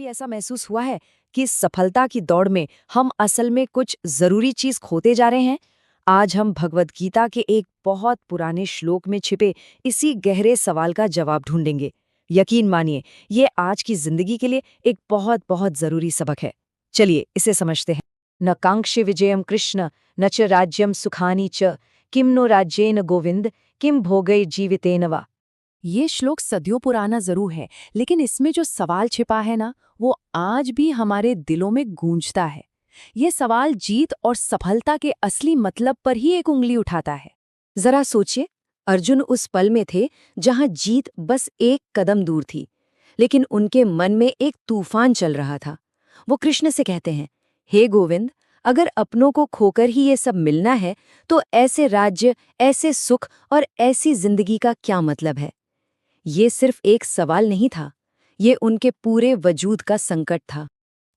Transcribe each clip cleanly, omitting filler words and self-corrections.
ऐसा महसूस हुआ है कि इस सफलता की दौड़ में हम असल में कुछ जरूरी चीज खोते जा रहे हैं? आज हम भगवद गीता के एक बहुत पुराने श्लोक में छिपे इसी गहरे सवाल का जवाब ढूंढेंगे। यकीन मानिए, ये आज की जिंदगी के लिए एक बहुत बहुत जरूरी सबक है। चलिए इसे समझते हैं। न कांक्षे विजयम कृष्ण न च राज्यम सुखानी च किम नो राज्येन गोविंद किम भोगै जीवितेन वा। ये श्लोक सदियों पुराना जरूर है, लेकिन इसमें जो सवाल छिपा है ना, वो आज भी हमारे दिलों में गूंजता है। ये सवाल जीत और सफलता के असली मतलब पर ही एक उंगली उठाता है। जरा सोचिए, अर्जुन उस पल में थे जहां जीत बस एक कदम दूर थी, लेकिन उनके मन में एक तूफान चल रहा था। वो कृष्ण से कहते हैं, हे गोविंद, अगर अपनों को खोकर ही ये सब मिलना है, तो ऐसे राज्य, ऐसे सुख और ऐसी जिंदगी का क्या मतलब है? ये सिर्फ एक सवाल नहीं था, ये उनके पूरे वजूद का संकट था।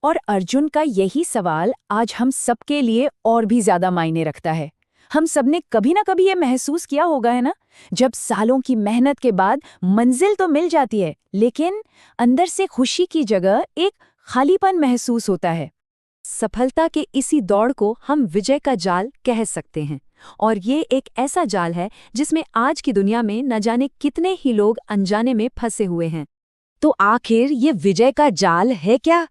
और अर्जुन का यही सवाल आज हम सबके लिए और भी ज्यादा मायने रखता है। हम सबने कभी ना कभी ये महसूस किया होगा, है ना, जब सालों की मेहनत के बाद मंजिल तो मिल जाती है, लेकिन अंदर से खुशी की जगह एक खालीपन महसूस होता है। सफलता के इसी दौड़ को हम विजय का जाल कह सकते हैं, और ये एक ऐसा जाल है जिसमें आज की दुनिया में न जाने कितने ही लोग अनजाने में फंसे हुए हैं। तो आखिर ये विजय का जाल है क्या?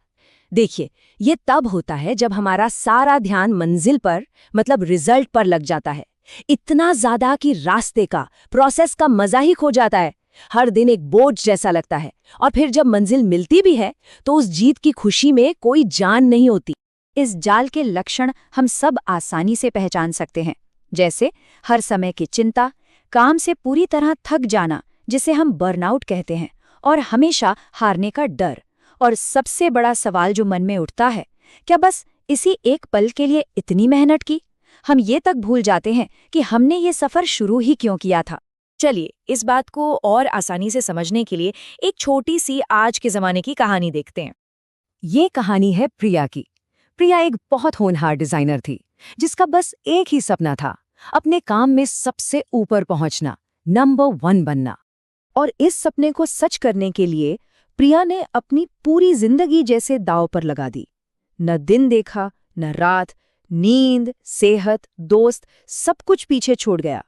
देखिए, ये तब होता है जब हमारा सारा ध्यान मंजिल पर, मतलब रिजल्ट पर लग जाता है। इतना ज्यादा कि रास्ते का, प्रोसेस का मजा ही खो जाता है। हर दिन एक बोझ जैसा लगता है, और फिर जब मंजिल मिलती भी है तो उस जीत की खुशी में कोई जान नहीं होती। इस जाल के लक्षण हम सब आसानी से पहचान सकते हैं, जैसे हर समय की चिंता, काम से पूरी तरह थक जाना जिसे हम बर्नआउट कहते हैं, और हमेशा हारने का डर। और सबसे बड़ा सवाल जो मन में उठता है, क्या बस इसी एक पल के लिए इतनी मेहनत की? हम ये तक भूल जाते हैं कि हमने ये सफर शुरू ही क्यों किया था। चलिए इस बात को और आसानी से समझने के लिए एक छोटी सी आज के जमाने की कहानी देखते हैं। ये कहानी है प्रिया की। प्रिया एक बहुत होनहार डिजाइनर थी, जिसका बस एक ही सपना था, अपने काम में सबसे ऊपर पहुंचना, नंबर 1 बनना। और इस सपने को सच करने के लिए प्रिया ने अपनी पूरी जिंदगी जैसे दांव पर लगा दी। न दिन देखा, न रात, नींद, सेहत, दोस्त, सब कुछ पीछे छोड़ गया।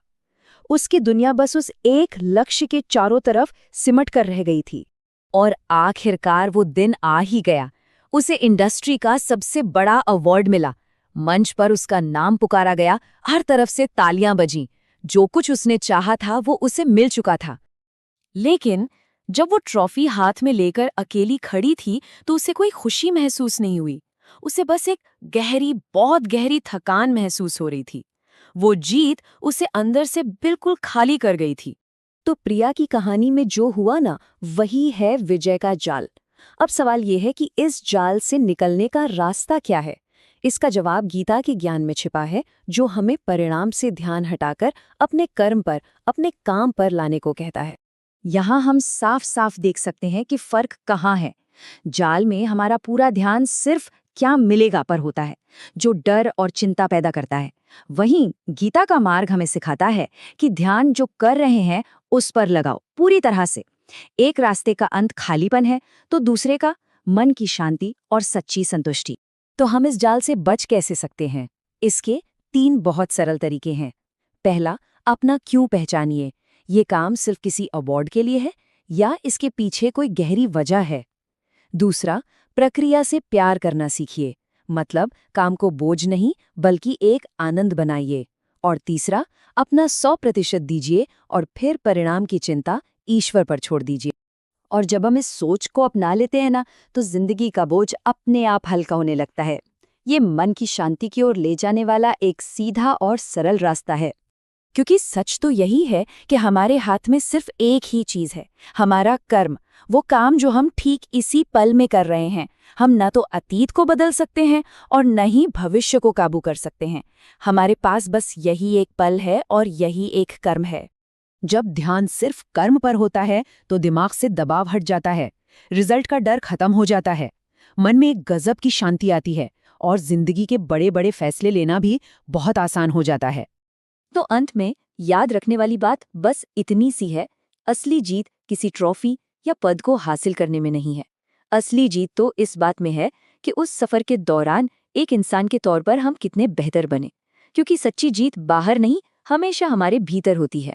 उसकी दुनिया बस उस एक लक्ष्य के चारों तरफ सिमट कर रह गई थी। और आखिरकार वो दिन आ ही गया। उसे इंडस्ट्री का सबसे बड़ा अवार्ड मिला। मंच पर उसका नाम पुकारा गया, हर तरफ से तालियां बजीं। जो कुछ उसने चाहा था वो उसे मिल चुका था। लेकिन जब वो ट्रॉफी हाथ में लेकर अकेली खड़ी थी तो उसे कोई खुशी महसूस नहीं हुई। उसे बस एक गहरी, बहुत गहरी थकान महसूस हो रही थी। वो जीत उसे अंदर से बिल्कुल खाली कर गई थी। तो प्रिया की कहानी में जो हुआ ना, वही है विजय का जाल। अब सवाल ये है कि इस जाल से निकलने का रास्ता क्या है? इसका जवाब गीता के ज्ञान में छिपा है, जो हमें परिणाम से ध्यान हटाकर अपने कर्म पर, अपने काम पर लाने को कहता है। यहाँ हम साफ साफ देख सकते हैं कि फर्क कहाँ है। जाल में हमारा पूरा ध्यान सिर्फ क्या मिलेगा पर होता है, जो डर और चिंता पैदा करता है। वहीं गीता का मार्ग हमें सिखाता है कि ध्यान जो कर रहे हैं उस पर लगाओ पूरी तरह से। एक रास्ते का अंत खालीपन है, तो दूसरे का मन की शांति और सच्ची संतुष्टि। तो हम इस जाल से बच कैसे सकते हैं? इसके 3 बहुत सरल तरीके हैं। पहला, अपना क्यों पहचानिए। ये काम सिर्फ किसी अवार्ड के लिए है या इसके पीछे कोई गहरी वजह है? दूसरा, प्रक्रिया से प्यार करना सीखिए, मतलब काम को बोझ नहीं बल्कि एक आनंद बनाइए। और तीसरा, अपना 100% दीजिए और फिर परिणाम की चिंता ईश्वर पर छोड़ दीजिए। और जब हम इस सोच को अपना लेते हैं ना, तो जिंदगी का बोझ अपने आप हल्का होने लगता है। ये मन की शांति की ओर ले जाने वाला एक सीधा और सरल रास्ता है। क्योंकि सच तो यही है कि हमारे हाथ में सिर्फ एक ही चीज है, हमारा कर्म। वो काम जो हम ठीक इसी पल में कर रहे हैं। हम न तो अतीत को बदल सकते हैं और न ही भविष्य को काबू कर सकते हैं। हमारे पास बस यही एक पल है और यही एक कर्म है। जब ध्यान सिर्फ कर्म पर होता है तो दिमाग से दबाव हट जाता है, रिजल्ट का डर खत्म हो जाता है, मन में एक गजब की शांति आती है और जिंदगी के बड़े बड़े फैसले लेना भी बहुत आसान हो जाता है। तो अंत में याद रखने वाली बात बस इतनी सी है, असली जीत किसी ट्रॉफी या पद को हासिल करने में नहीं है। असली जीत तो इस बात में है कि उस सफर के दौरान एक इंसान के तौर पर हम कितने बेहतर बने, क्योंकि सच्ची जीत बाहर नहीं, हमेशा हमारे भीतर होती है।